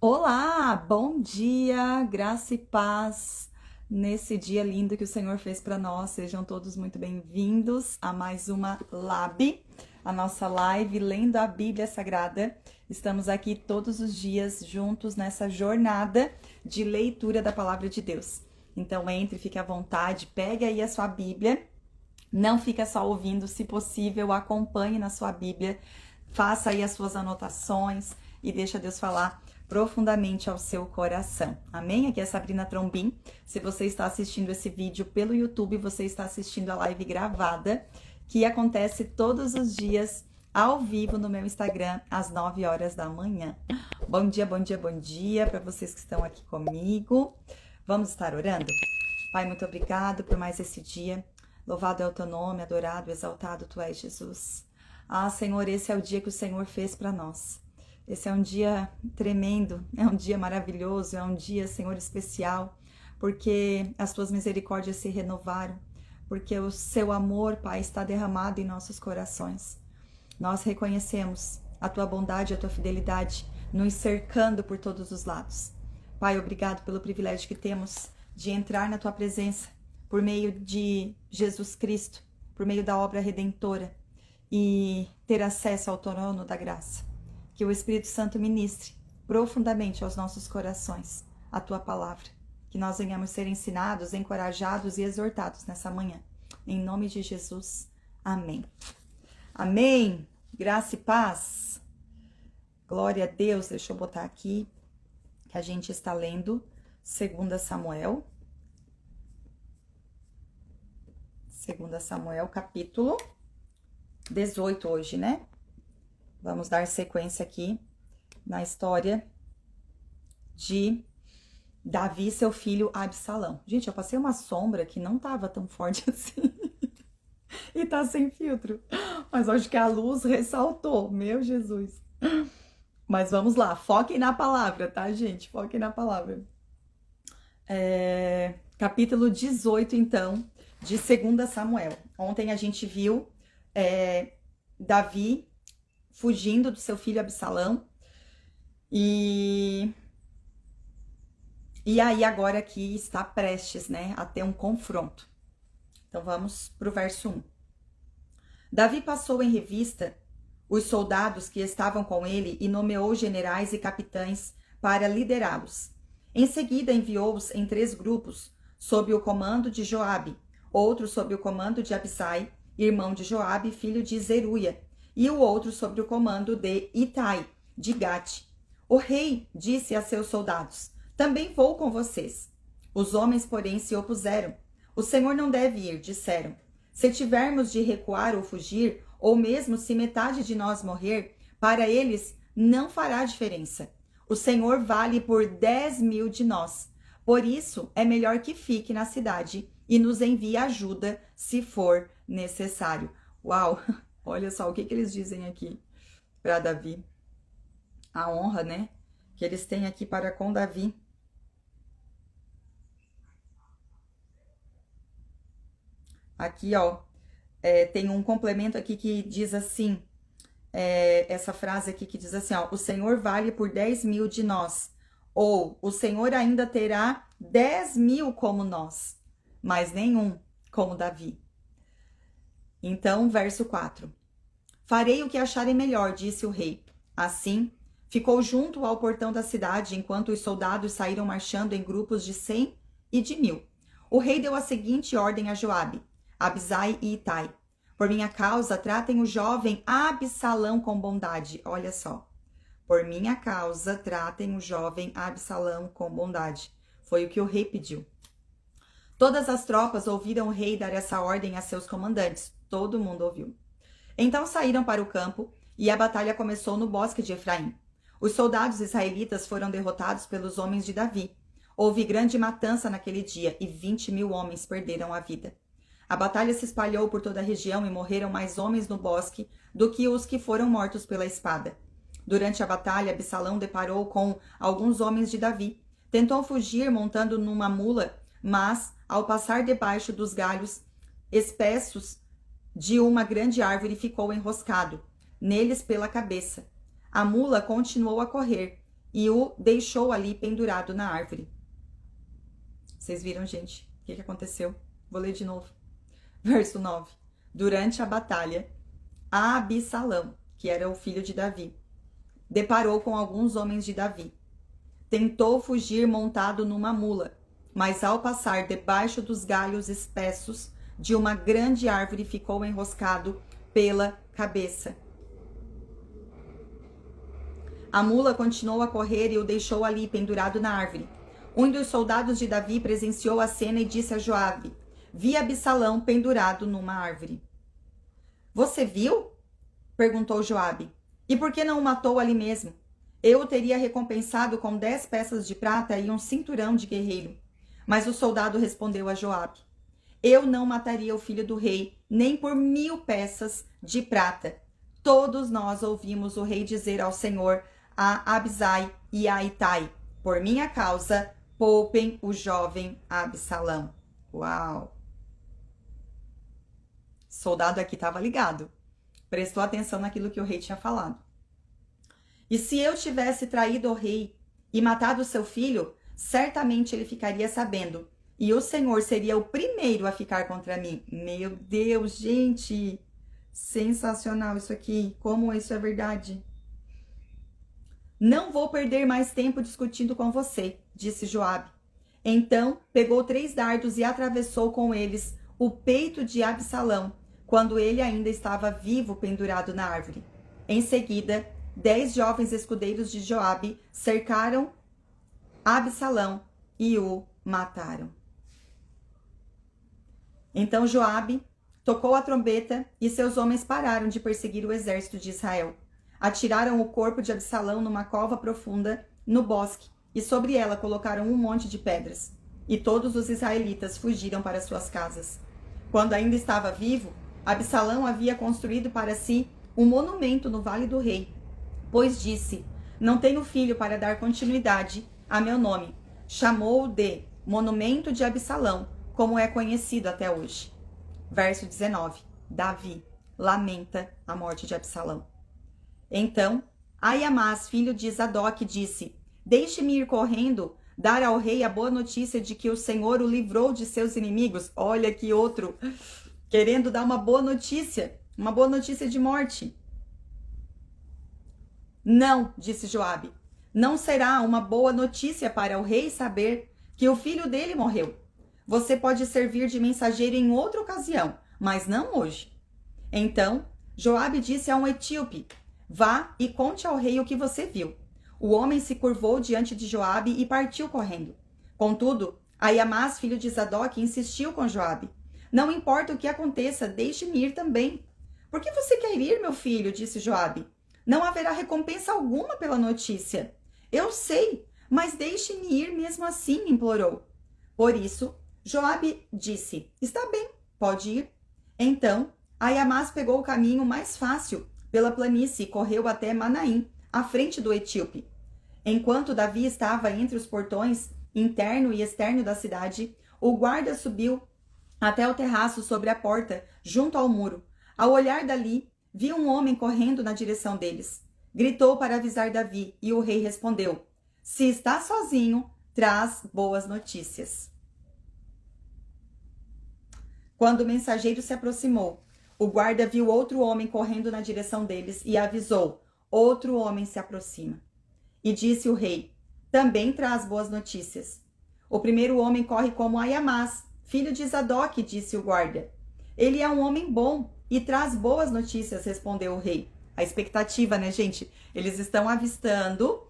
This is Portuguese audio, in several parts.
Olá, bom dia, graça e paz nesse dia lindo que o Senhor fez para nós. Sejam todos muito bem-vindos a mais uma Lab, a nossa live lendo a Bíblia Sagrada. Estamos aqui todos os dias juntos nessa jornada de leitura da Palavra de Deus. Então entre, fique à vontade, pegue aí a sua Bíblia, não fica só ouvindo, se possível, acompanhe na sua Bíblia, faça aí as suas anotações e deixa Deus falar profundamente ao seu coração. Amém? Aqui é Sabrina Trombin. Se você está assistindo esse vídeo pelo YouTube, você está assistindo a live gravada, que acontece todos os dias ao vivo no meu Instagram, às 9 horas da manhã. Bom dia, bom dia, bom dia para vocês que estão aqui comigo. Vamos estar orando? Pai, muito obrigado por mais esse dia. Louvado é o teu nome, adorado, exaltado tu és, Jesus. Ah, Senhor, esse é o dia que o Senhor fez para nós. Esse é um dia tremendo, é um dia maravilhoso, é um dia, Senhor, especial, porque as tuas misericórdias se renovaram, porque o seu amor, Pai, está derramado em nossos corações. Nós reconhecemos a tua bondade, a tua fidelidade, nos cercando por todos os lados. Pai, obrigado pelo privilégio que temos de entrar na tua presença por meio de Jesus Cristo, por meio da obra redentora e ter acesso ao trono da graça. Que o Espírito Santo ministre profundamente aos nossos corações a tua palavra. Que nós venhamos ser ensinados, encorajados e exortados nessa manhã. Em nome de Jesus. Amém. Amém. Graça e paz. Glória a Deus. Deixa eu botar aqui que a gente está lendo 2 Samuel. 2 Samuel, capítulo 18 hoje, né? Vamos dar sequência aqui na história de Davi e seu filho Absalão. Gente, eu passei uma sombra que não tava tão forte assim. E tá sem filtro. Mas acho que a luz ressaltou. Meu Jesus. Mas vamos lá. Foquem na palavra, tá, gente? Foquem na palavra. Capítulo 18, então, de 2 Samuel. Ontem a gente viu Davi fugindo do seu filho Absalão, e aí agora aqui está prestes, né, a ter um confronto. Então vamos para o verso 1. Davi passou em revista os soldados que estavam com ele e nomeou generais e capitães para liderá-los. Em seguida enviou-os em 3 grupos, sob o comando de Joabe, outro sob o comando de Abisai, irmão de Joabe, filho de Zeruia, e o outro sob o comando de Itai, de Gate. O rei disse a seus soldados: também vou com vocês. Os homens, porém, se opuseram. O Senhor não deve ir, disseram. Se tivermos de recuar ou fugir, ou mesmo se metade de nós morrer, para eles não fará diferença. O Senhor vale por 10.000 de nós. Por isso, é melhor que fique na cidade e nos envie ajuda se for necessário. Uau! Olha só o que eles dizem aqui para Davi. A honra, né, que eles têm aqui para com Davi. Aqui, ó, tem um complemento aqui que diz assim, essa frase aqui que diz assim, ó, o Senhor vale por 10.000 de nós, ou o Senhor ainda terá 10.000 como nós, mas nenhum como Davi. Então, verso 4. Farei o que acharem melhor, disse o rei. Assim, ficou junto ao portão da cidade, enquanto os soldados saíram marchando em grupos de 100 e de 1.000. O rei deu a seguinte ordem a Joabe, Abisai e Itai. Por minha causa, tratem o jovem Absalão com bondade. Olha só. Por minha causa, tratem o jovem Absalão com bondade. Foi o que o rei pediu. Todas as tropas ouviram o rei dar essa ordem a seus comandantes. Todo mundo ouviu. Então saíram para o campo e a batalha começou no bosque de Efraim. Os soldados israelitas foram derrotados pelos homens de Davi. Houve grande matança naquele dia e 20.000 homens perderam a vida. A batalha se espalhou por toda a região e morreram mais homens no bosque do que os que foram mortos pela espada. Durante a batalha, Absalão deparou com alguns homens de Davi. Tentou fugir montando numa mula, mas, ao passar debaixo dos galhos espessos de uma grande árvore, ficou enroscado neles pela cabeça. A mula continuou a correr e o deixou ali pendurado na árvore. Vocês viram, gente, o que aconteceu? Vou ler de novo. Verso 9. Durante a batalha, Absalão, que era o filho de Davi, deparou com alguns homens de Davi. Tentou fugir montado numa mula, mas ao passar debaixo dos galhos espessos de uma grande árvore, ficou enroscado pela cabeça. A mula continuou a correr e o deixou ali pendurado na árvore. Um dos soldados de Davi presenciou a cena e disse a Joabe: vi Absalão pendurado numa árvore. Você viu? Perguntou Joabe. E por que não o matou ali mesmo? Eu o teria recompensado com 10 peças de prata e um cinturão de guerreiro. Mas o soldado respondeu a Joabe: eu não mataria o filho do rei, nem por 1000 peças de prata. Todos nós ouvimos o rei dizer ao Senhor, a Abisai e a Itai: por minha causa, poupem o jovem Absalão. Uau! O soldado aqui estava ligado. Prestou atenção naquilo que o rei tinha falado. E se eu tivesse traído o rei e matado seu filho, certamente ele ficaria sabendo. E o Senhor seria o primeiro a ficar contra mim. Meu Deus, gente! Sensacional isso aqui. Como isso é verdade? Não vou perder mais tempo discutindo com você, disse Joabe. Então pegou 3 dardos e atravessou com eles o peito de Absalão, quando ele ainda estava vivo pendurado na árvore. Em seguida, 10 jovens escudeiros de Joabe cercaram Absalão e o mataram. Então Joabe tocou a trombeta e seus homens pararam de perseguir o exército de Israel. Atiraram o corpo de Absalão numa cova profunda no bosque e sobre ela colocaram um monte de pedras. E todos os israelitas fugiram para suas casas. Quando ainda estava vivo, Absalão havia construído para si um monumento no Vale do Rei, pois disse: não tenho filho para dar continuidade a meu nome. Chamou-o de Monumento de Absalão, como é conhecido até hoje. Verso 19. Davi lamenta a morte de Absalão. Então, Aiamás, filho de Zadok, disse: deixe-me ir correndo, dar ao rei a boa notícia de que o Senhor o livrou de seus inimigos. Olha que outro, querendo dar uma boa notícia de morte. Não, disse Joabe, não será uma boa notícia para o rei saber que o filho dele morreu. Você pode servir de mensageiro em outra ocasião, mas não hoje. Então, Joabe disse a um etíope: vá e conte ao rei o que você viu. O homem se curvou diante de Joabe e partiu correndo. Contudo, Aiamás, filho de Zadok, insistiu com Joabe: não importa o que aconteça, deixe-me ir também. Por que você quer ir, meu filho? Disse Joabe. Não haverá recompensa alguma pela notícia. Eu sei, mas deixe-me ir mesmo assim, implorou. Por isso, Joabe disse: está bem, pode ir. Então, Aiamás pegou o caminho mais fácil pela planície e correu até Manaim, à frente do etíope. Enquanto Davi estava entre os portões interno e externo da cidade, o guarda subiu até o terraço sobre a porta, junto ao muro. Ao olhar dali, viu um homem correndo na direção deles. Gritou para avisar Davi, e o rei respondeu: se está sozinho, traz boas notícias. Quando o mensageiro se aproximou, o guarda viu outro homem correndo na direção deles e avisou: outro homem se aproxima. E disse o rei: também traz boas notícias. O primeiro homem corre como Aiamás, filho de Zadok, disse o guarda. Ele é um homem bom e traz boas notícias, respondeu o rei. A expectativa, né, gente? Eles estão avistando,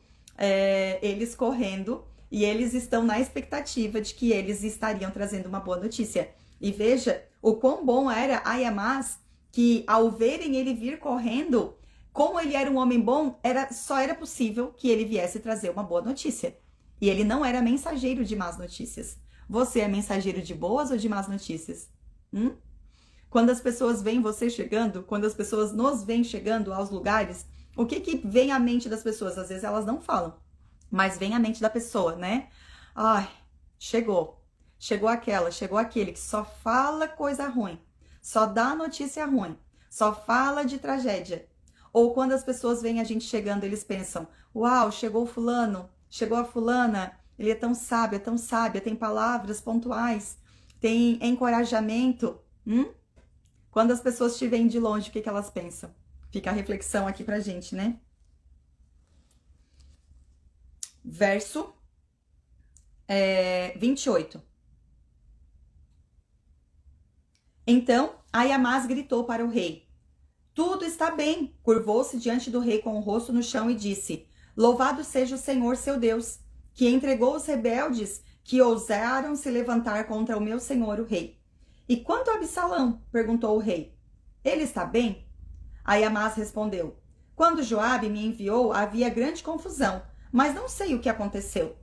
eles correndo, e eles estão na expectativa de que eles estariam trazendo uma boa notícia. E veja o quão bom era Aiamás, que ao verem ele vir correndo, como ele era um homem bom, só era possível que ele viesse trazer uma boa notícia. E ele não era mensageiro de más notícias. Você é mensageiro de boas ou de más notícias? Quando as pessoas veem você chegando, quando as pessoas nos veem chegando aos lugares, o que vem à mente das pessoas? Às vezes elas não falam, mas vem à mente da pessoa, né? Ai, chegou aquele que só fala coisa ruim, só dá notícia ruim, só fala de tragédia. Ou quando as pessoas veem a gente chegando, eles pensam, uau, chegou o fulano, chegou a fulana, ele é tão sábia, tem palavras pontuais, tem encorajamento. Quando as pessoas te veem de longe, o que elas pensam? Fica a reflexão aqui pra gente, né? Verso 28. Então, Aiamás gritou para o rei: tudo está bem. Curvou-se diante do rei com o rosto no chão e disse: louvado seja o Senhor, seu Deus, que entregou os rebeldes que ousaram se levantar contra o meu senhor, o rei. E quanto a Absalão? Perguntou o rei. Ele está bem? Aiamás respondeu: quando Joabe me enviou, havia grande confusão, mas não sei o que aconteceu.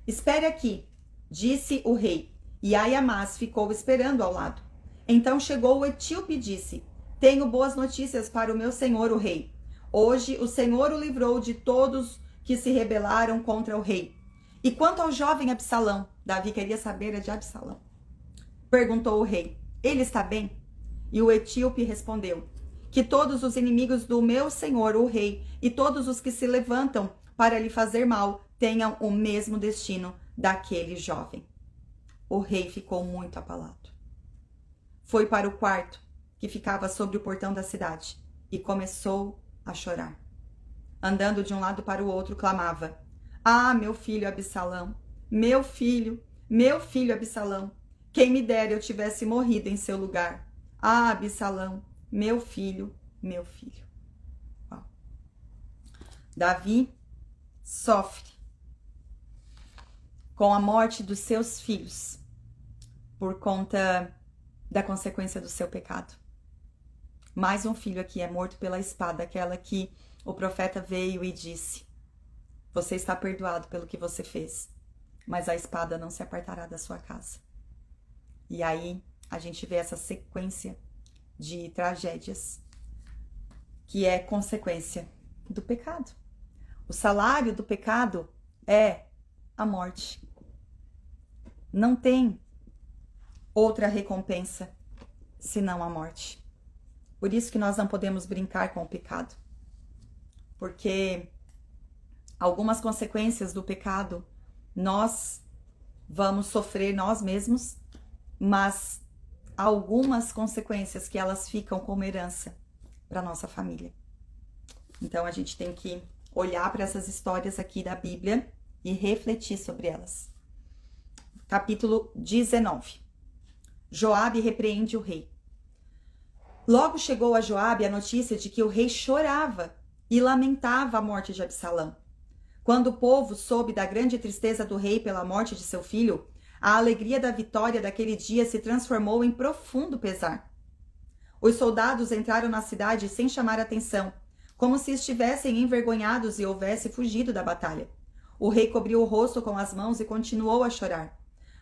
Espere aqui, disse o rei, e Aiamás ficou esperando ao lado. Então chegou o etíope e disse: tenho boas notícias para o meu senhor, o rei. Hoje o Senhor o livrou de todos que se rebelaram contra o rei. E quanto ao jovem Absalão? Davi queria saber de Absalão. Perguntou o rei: ele está bem? E o etíope respondeu: que todos os inimigos do meu senhor, o rei, e todos os que se levantam para lhe fazer mal, tenham o mesmo destino daquele jovem. O rei ficou muito abalado. Foi para o quarto, que ficava sobre o portão da cidade, e começou a chorar. Andando de um lado para o outro, clamava: ah, meu filho Absalão, meu filho Absalão, quem me dera eu tivesse morrido em seu lugar. Ah, Absalão, meu filho, meu filho. Ó. Davi sofre com a morte dos seus filhos por conta da consequência do seu pecado. Mais um filho aqui é morto pela espada, aquela que o profeta veio e disse: você está perdoado pelo que você fez, mas a espada não se apartará da sua casa. E aí a gente vê essa sequência de tragédias que é consequência do pecado. O salário do pecado é a morte. Não tem outra recompensa senão a morte. Por isso que nós não podemos brincar com o pecado. Porque algumas consequências do pecado nós vamos sofrer nós mesmos, mas algumas consequências que elas ficam como herança para nossa família. Então a gente tem que olhar para essas histórias aqui da Bíblia e refletir sobre elas. Capítulo 19. Joabe repreende o rei. Logo chegou a Joabe a notícia de que o rei chorava e lamentava a morte de Absalão. Quando o povo soube da grande tristeza do rei pela morte de seu filho, a alegria da vitória daquele dia se transformou em profundo pesar. Os soldados entraram na cidade sem chamar atenção, como se estivessem envergonhados e houvesse fugido da batalha. O rei cobriu o rosto com as mãos e continuou a chorar.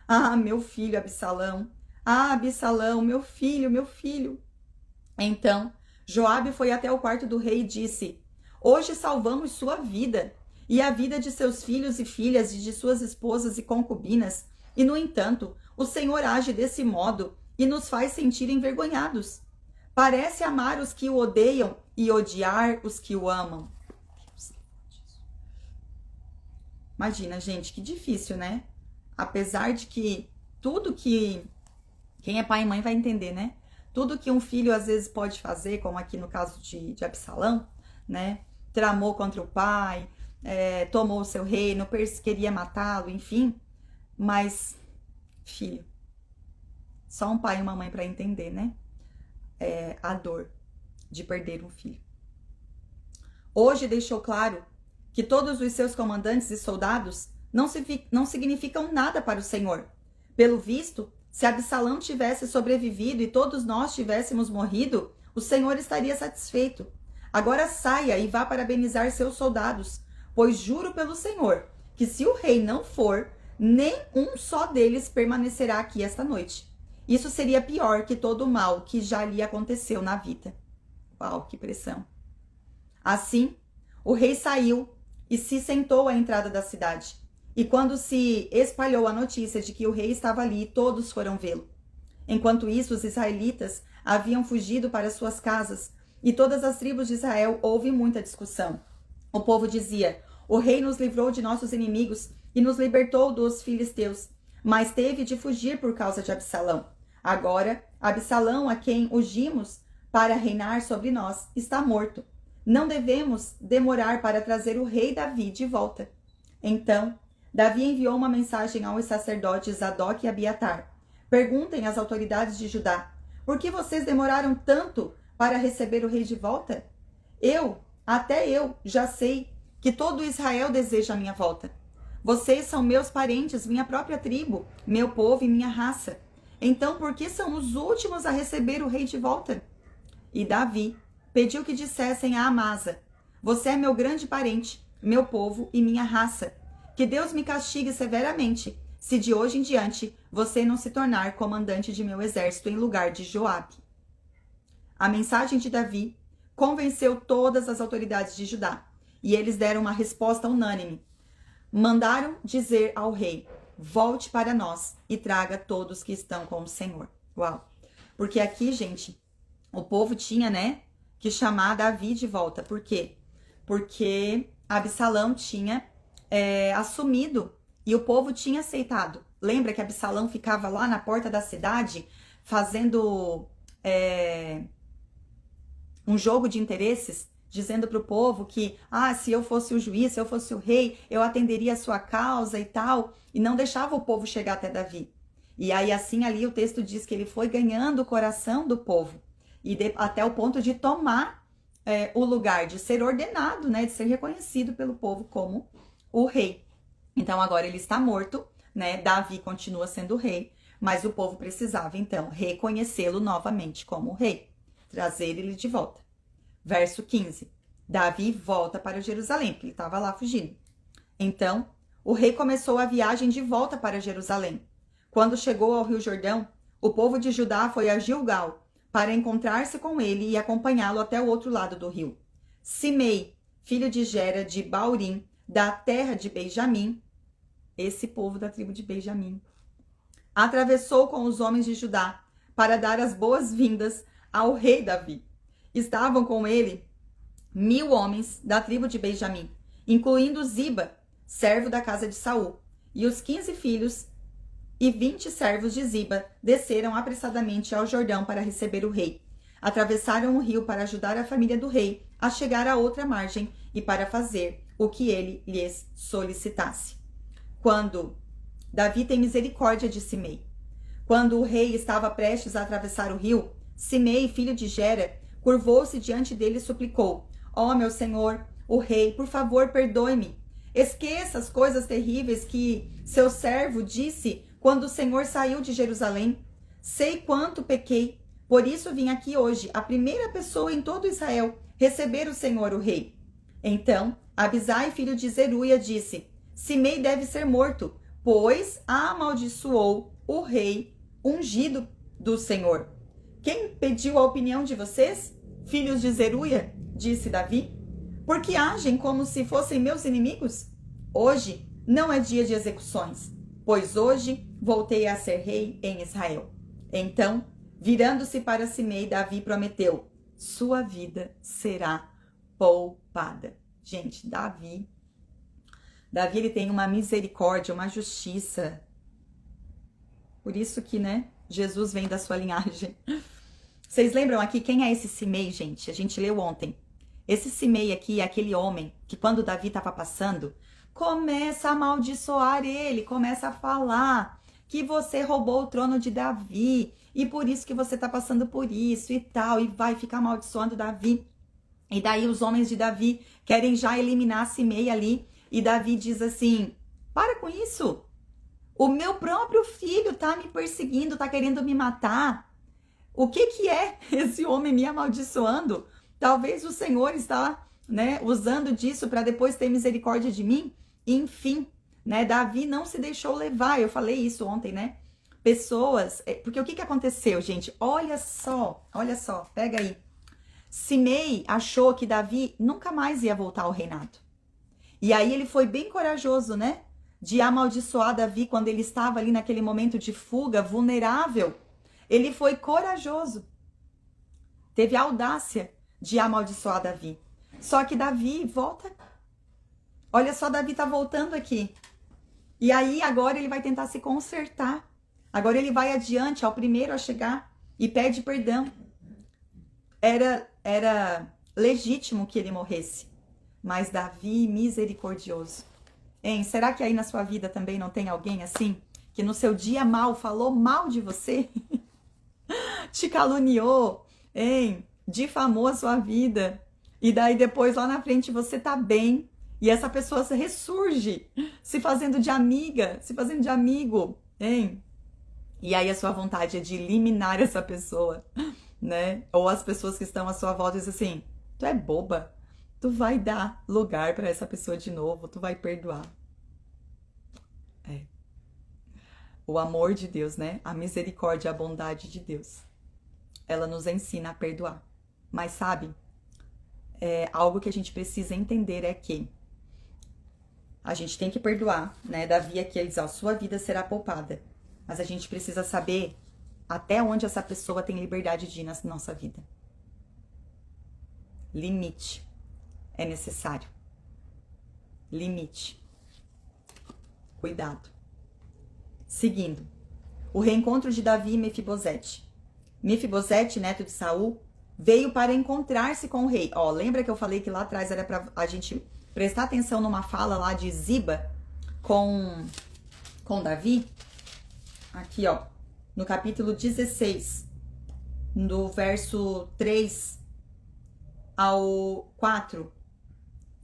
Ah, meu filho Absalão! Ah, Absalão, meu filho, meu filho! Então, Joabe foi até o quarto do rei e disse: hoje salvamos sua vida e a vida de seus filhos e filhas e de suas esposas e concubinas. E, no entanto, o Senhor age desse modo e nos faz sentir envergonhados. Parece amar os que o odeiam e odiar os que o amam. Imagina, gente, que difícil, né? Apesar de que tudo que... Quem é pai e mãe vai entender, né? Tudo que um filho às vezes pode fazer, como aqui no caso de Absalão, né? Tramou contra o pai, tomou o seu reino, queria matá-lo, enfim. Mas, filho, só um pai e uma mãe para entender, né? A dor de perder um filho. Hoje deixou claro que todos os seus comandantes e soldados não significam nada para o Senhor. Pelo visto, se Absalão tivesse sobrevivido e todos nós tivéssemos morrido, o Senhor estaria satisfeito. Agora saia e vá parabenizar seus soldados, pois juro pelo Senhor que se o rei não for, nem um só deles permanecerá aqui esta noite. Isso seria pior que todo o mal que já lhe aconteceu na vida. Uau, que pressão. Assim, o rei saiu e se sentou à entrada da cidade. E quando se espalhou a notícia de que o rei estava ali, todos foram vê-lo. Enquanto isso, os israelitas haviam fugido para suas casas e todas as tribos de Israel houve muita discussão. O povo dizia: o rei nos livrou de nossos inimigos e nos libertou dos filisteus, mas teve de fugir por causa de Absalão. Agora, Absalão, a quem ungimos para reinar sobre nós, está morto. Não devemos demorar para trazer o rei Davi de volta. Então, Davi enviou uma mensagem aos sacerdotes Zadok e Abiatar. Perguntem às autoridades de Judá: por que vocês demoraram tanto para receber o rei de volta? Até eu, já sei que todo Israel deseja a minha volta. Vocês são meus parentes, minha própria tribo, meu povo e minha raça. Então, por que são os últimos a receber o rei de volta? E Davi pediu que dissessem a Amasa: você é meu grande parente, meu povo e minha raça. Que Deus me castigue severamente, se de hoje em diante você não se tornar comandante de meu exército em lugar de Joabe. A mensagem de Davi convenceu todas as autoridades de Judá, e eles deram uma resposta unânime. Mandaram dizer ao rei: volte para nós e traga todos que estão com o Senhor. Uau! Porque aqui, gente, o povo tinha, que chamar Davi de volta. Por quê? Porque Absalão tinha assumido e o povo tinha aceitado. Lembra que Absalão ficava lá na porta da cidade fazendo um jogo de interesses, dizendo para o povo que, se eu fosse o juiz, se eu fosse o rei, eu atenderia a sua causa e tal, e não deixava o povo chegar até Davi. E aí, assim, ali o texto diz que ele foi ganhando o coração do povo, e até o ponto de tomar o lugar, de ser ordenado, de ser reconhecido pelo povo como o rei. Então, agora ele está morto, Davi continua sendo rei, mas o povo precisava, então, reconhecê-lo novamente como rei, trazer ele de volta. Verso 15. Davi volta para Jerusalém, porque ele estava lá fugindo. Então, o rei começou a viagem de volta para Jerusalém. Quando chegou ao Rio Jordão, o povo de Judá foi a Gilgal para encontrar-se com ele e acompanhá-lo até o outro lado do rio. Simei, filho de Gera de Baurim, da terra de Benjamim, esse povo da tribo de Benjamim, atravessou com os homens de Judá para dar as boas-vindas ao rei Davi. Estavam com ele 1000 homens da tribo de Benjamim, incluindo Ziba, servo da casa de Saul, e os 15 filhos e 20 servos de Ziba desceram apressadamente ao Jordão para receber o rei. Atravessaram o rio para ajudar a família do rei a chegar à outra margem e para fazer o que ele lhes solicitasse. Quando Davi tem misericórdia de Simei. Quando o rei estava prestes a atravessar o rio, Simei, filho de Gera, curvou-se diante dele e suplicou: ó, meu senhor, o rei, por favor, perdoe-me. Esqueça as coisas terríveis que seu servo disse quando o Senhor saiu de Jerusalém. Sei quanto pequei, por isso vim aqui hoje, a primeira pessoa em todo Israel, receber o Senhor, o rei. Então, Abisai, filho de Zeruia, disse: Simei deve ser morto, pois amaldiçoou o rei ungido do Senhor. Quem pediu a opinião de vocês, filhos de Zeruia? Disse Davi. Porque agem como se fossem meus inimigos? Hoje não é dia de execuções, pois hoje voltei a ser rei em Israel. Então, virando-se para Simei, Davi prometeu: sua vida será poupada. Gente, Davi ele tem uma misericórdia, uma justiça. Por isso que, Jesus vem da sua linhagem. Vocês lembram aqui quem é esse Simei, gente? A gente leu ontem. Esse Simei aqui é aquele homem que, quando Davi estava passando, começa a amaldiçoar ele, começa a falar que você roubou o trono de Davi e por isso que você está passando por isso e tal, e vai ficar amaldiçoando Davi. E daí os homens de Davi querem já eliminar Simei ali, e Davi diz assim: para com isso, o meu próprio filho tá me perseguindo, tá querendo me matar. O que é esse homem me amaldiçoando? Talvez o Senhor está, usando disso para depois ter misericórdia de mim. Enfim, Davi não se deixou levar. Eu falei isso ontem, Pessoas, porque o que aconteceu, gente? Olha só, pega aí. Simei achou que Davi nunca mais ia voltar ao reinado. E aí ele foi bem corajoso, de amaldiçoar Davi quando ele estava ali naquele momento de fuga, vulnerável. Ele foi corajoso. Teve a audácia de amaldiçoar Davi. Só que Davi volta. Olha só, Davi tá voltando aqui. E aí agora ele vai tentar se consertar. Agora ele vai adiante, ao primeiro a chegar e pede perdão. Era legítimo que ele morresse. Mas Davi, misericordioso. Hein? Será que aí na sua vida também não tem alguém assim? Que no seu dia mal falou mal de você? Te caluniou? Hein? Difamou a sua vida. E daí depois lá na frente você tá bem. E essa pessoa se ressurge, se fazendo de amiga, se fazendo de amigo, hein? E aí a sua vontade é de eliminar essa pessoa, né? Ou as pessoas que estão à sua volta dizem assim, tu é boba, tu vai dar lugar para essa pessoa de novo, tu vai perdoar. É. O amor de Deus, né? A misericórdia, a bondade de Deus. Ela nos ensina a perdoar. Mas sabe, algo que a gente precisa entender é que a gente tem que perdoar, né? Davi aqui, ele diz, a sua vida será poupada. Mas a gente precisa saber até onde essa pessoa tem liberdade de ir na nossa vida. Limite é necessário. Limite. Cuidado. Seguindo. O reencontro de Davi e Mefibosete. Mefibosete, neto de Saul, veio para encontrar-se com o rei. Ó, lembra que eu falei que lá atrás era para a gente prestar atenção numa fala lá de Ziba com Davi? Aqui, ó, no capítulo 16, do verso 3 ao 4,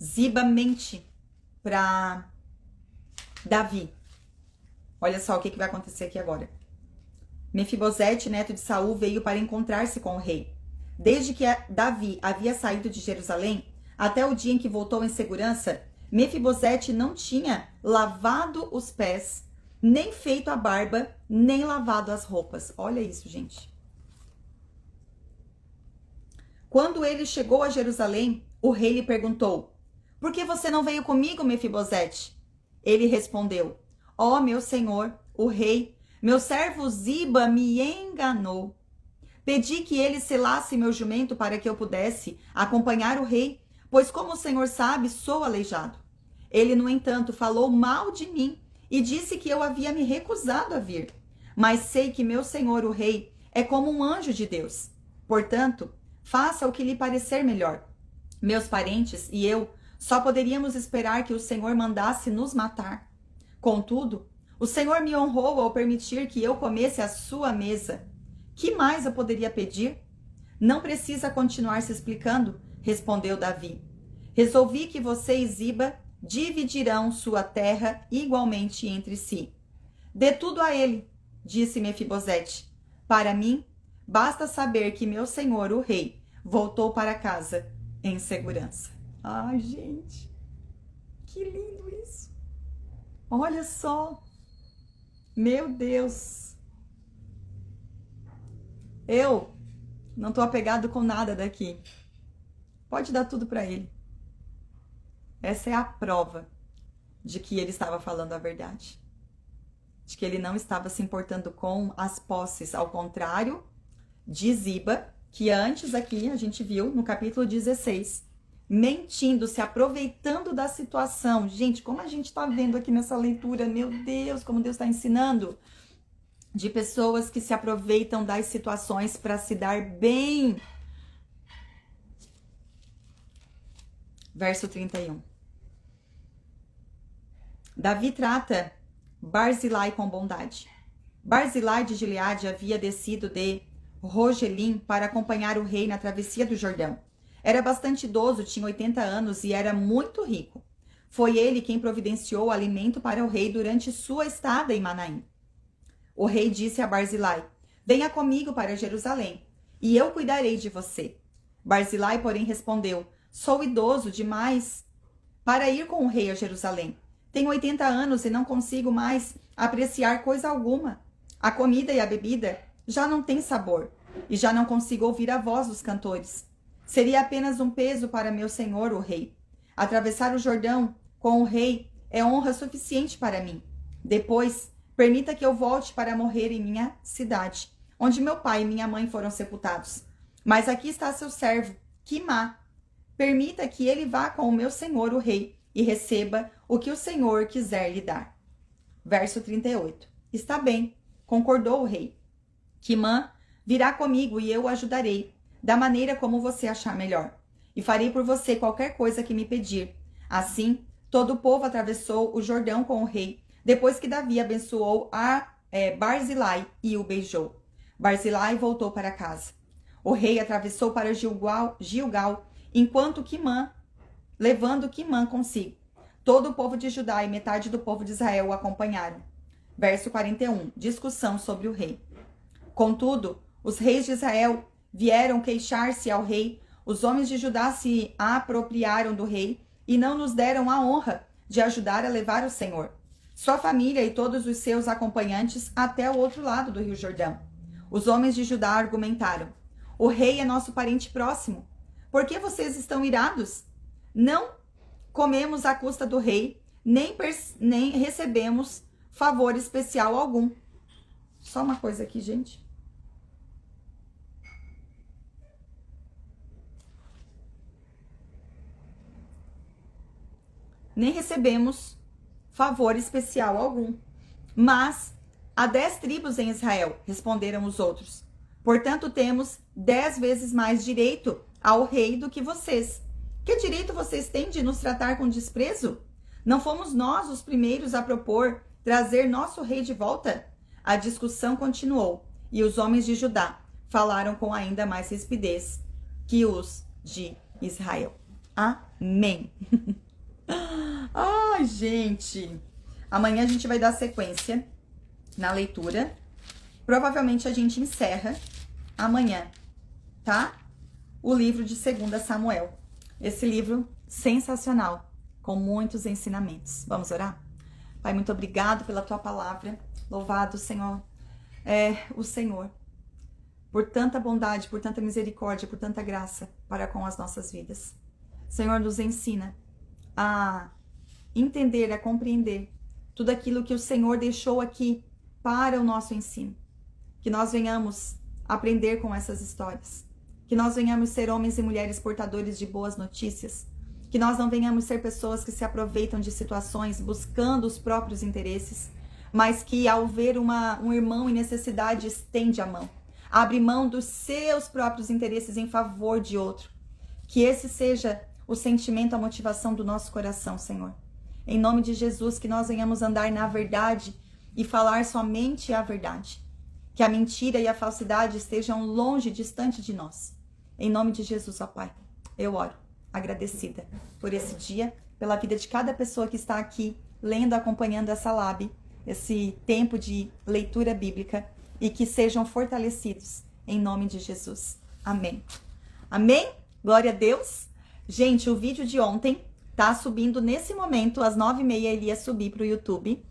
Ziba mente para Davi. Olha só o que vai acontecer aqui agora. Mefibosete, neto de Saul, veio para encontrar-se com o rei. Desde que Davi havia saído de Jerusalém, até o dia em que voltou em segurança, Mefibosete não tinha lavado os pés, nem feito a barba, nem lavado as roupas. Olha isso, gente. Quando ele chegou a Jerusalém, o rei lhe perguntou, por que você não veio comigo, Mefibosete? Ele respondeu, ó meu senhor, o rei, meu servo Ziba me enganou. Pedi que ele selasse meu jumento para que eu pudesse acompanhar o rei, pois como o senhor sabe, sou aleijado. Ele, no entanto, falou mal de mim e disse que eu havia me recusado a vir. Mas sei que meu senhor, o rei, é como um anjo de Deus. Portanto, faça o que lhe parecer melhor. Meus parentes e eu só poderíamos esperar que o senhor mandasse nos matar. Contudo, o senhor me honrou ao permitir que eu comesse à sua mesa. Que mais eu poderia pedir? Não precisa continuar se explicando, respondeu Davi. Resolvi que você e Ziba dividirão sua terra igualmente entre si. Dê tudo a ele, disse Mefibosete. Para mim, basta saber que meu senhor, o rei, voltou para casa em segurança. Ai, gente, que lindo isso. Olha só. Meu Deus. Eu não tô apegado com nada daqui. Pode dar tudo para ele. Essa é a prova de que ele estava falando a verdade. De que ele não estava se importando com as posses, ao contrário de Ziba, que antes aqui a gente viu no capítulo 16, mentindo, se aproveitando da situação. Gente, como a gente está vendo aqui nessa leitura, meu Deus, como Deus está ensinando, de pessoas que se aproveitam das situações para se dar bem. Verso 31. Davi trata Barzilai com bondade. Barzilai de Gileade havia descido de Rogelim para acompanhar o rei na travessia do Jordão. Era bastante idoso, tinha 80 anos e era muito rico. Foi ele quem providenciou alimento para o rei durante sua estada em Manaim. O rei disse a Barzilai, venha comigo para Jerusalém, e eu cuidarei de você. Barzilai, porém, respondeu, sou idoso demais para ir com o rei a Jerusalém. Tenho 80 anos e não consigo mais apreciar coisa alguma. A comida e a bebida já não têm sabor, e já não consigo ouvir a voz dos cantores. Seria apenas um peso para meu senhor, o rei. Atravessar o Jordão com o rei é honra suficiente para mim. Depois, permita que eu volte para morrer em minha cidade, onde meu pai e minha mãe foram sepultados. Mas aqui está seu servo, Quimá. Permita que ele vá com o meu senhor, o rei, e receba o que o senhor quiser lhe dar. Verso 38. Está bem, concordou o rei. Quimã virá comigo e eu o ajudarei, da maneira como você achar melhor. E farei por você qualquer coisa que me pedir. Assim, todo o povo atravessou o Jordão com o rei, depois que Davi abençoou Barzilai e o beijou. Barzilai voltou para casa. O rei atravessou para Gilgal, enquanto Quimã, levando Quimã consigo. Todo o povo de Judá e metade do povo de Israel o acompanharam. Verso 41. Discussão sobre o rei. Contudo, os reis de Israel vieram queixar-se ao rei. Os homens de Judá se apropriaram do rei e não nos deram a honra de ajudar a levar o Senhor, sua família e todos os seus acompanhantes até o outro lado do rio Jordão. Os homens de Judá argumentaram: o rei é nosso parente próximo. Por que vocês estão irados? Não comemos à custa do rei, nem recebemos favor especial algum. Só uma coisa aqui, gente. Nem recebemos favor especial algum. Mas há 10 tribos em Israel, responderam os outros. Portanto, temos 10 vezes mais direito ao rei do que vocês. Que direito vocês têm de nos tratar com desprezo? Não fomos nós os primeiros a propor trazer nosso rei de volta? A discussão continuou, e os homens de Judá falaram com ainda mais rispidez que os de Israel. Amém. Ai, gente. Amanhã a gente vai dar sequência na leitura. Provavelmente a gente encerra amanhã, tá? O livro de 2 Samuel. Esse livro sensacional, com muitos ensinamentos. Vamos orar? Pai, muito obrigado pela tua palavra. Louvado, Senhor, o Senhor, por tanta bondade, por tanta misericórdia, por tanta graça para com as nossas vidas. Senhor, nos ensina a entender, a compreender tudo aquilo que o Senhor deixou aqui para o nosso ensino. Que nós venhamos aprender com essas histórias. Que nós venhamos ser homens e mulheres portadores de boas notícias. Que nós não venhamos ser pessoas que se aproveitam de situações buscando os próprios interesses, mas que ao ver um irmão em necessidade estende a mão. Abre mão dos seus próprios interesses em favor de outro. Que esse seja o sentimento, a motivação do nosso coração, Senhor. Em nome de Jesus, que nós venhamos andar na verdade e falar somente a verdade. Que a mentira e a falsidade estejam longe, distante de nós. Em nome de Jesus, ó Pai, eu oro, agradecida por esse dia, pela vida de cada pessoa que está aqui, lendo, acompanhando essa live, esse tempo de leitura bíblica, e que sejam fortalecidos, em nome de Jesus. Amém. Amém? Glória a Deus. Gente, o vídeo de ontem tá subindo nesse momento, às 9h30 ele ia subir pro YouTube.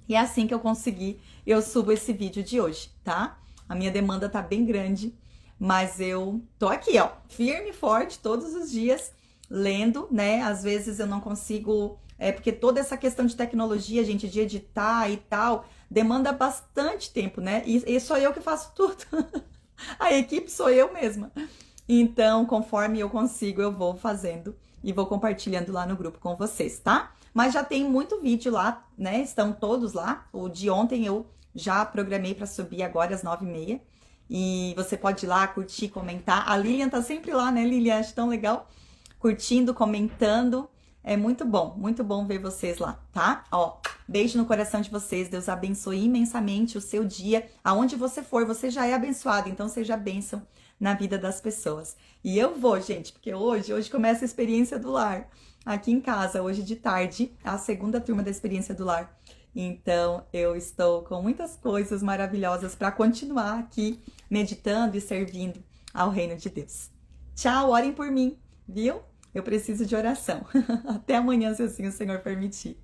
E é assim que eu conseguir, eu subo esse vídeo de hoje, tá? A minha demanda tá bem grande, mas eu tô aqui, ó, firme e forte todos os dias, lendo, né? Às vezes eu não consigo, porque toda essa questão de tecnologia, gente, de editar e tal, demanda bastante tempo, né? E sou eu que faço tudo. A equipe sou eu mesma. Então, conforme eu consigo, eu vou fazendo e vou compartilhando lá no grupo com vocês, tá? Mas já tem muito vídeo lá, né? Estão todos lá. O de ontem eu já programei para subir agora às 9h30. E você pode ir lá, curtir, comentar. A Lilian tá sempre lá, né, Lilian? Acho tão legal. Curtindo, comentando. É muito bom ver vocês lá, tá? Ó, beijo no coração de vocês. Deus abençoe imensamente o seu dia. Aonde você for, você já é abençoado. Então, seja bênção na vida das pessoas. E eu vou, gente, porque hoje começa a experiência do lar. Aqui em casa, hoje de tarde, a segunda turma da experiência do lar. Então, eu estou com muitas coisas maravilhosas para continuar aqui meditando e servindo ao reino de Deus. Tchau, orem por mim, viu? Eu preciso de oração. Até amanhã, se assim o Senhor permitir.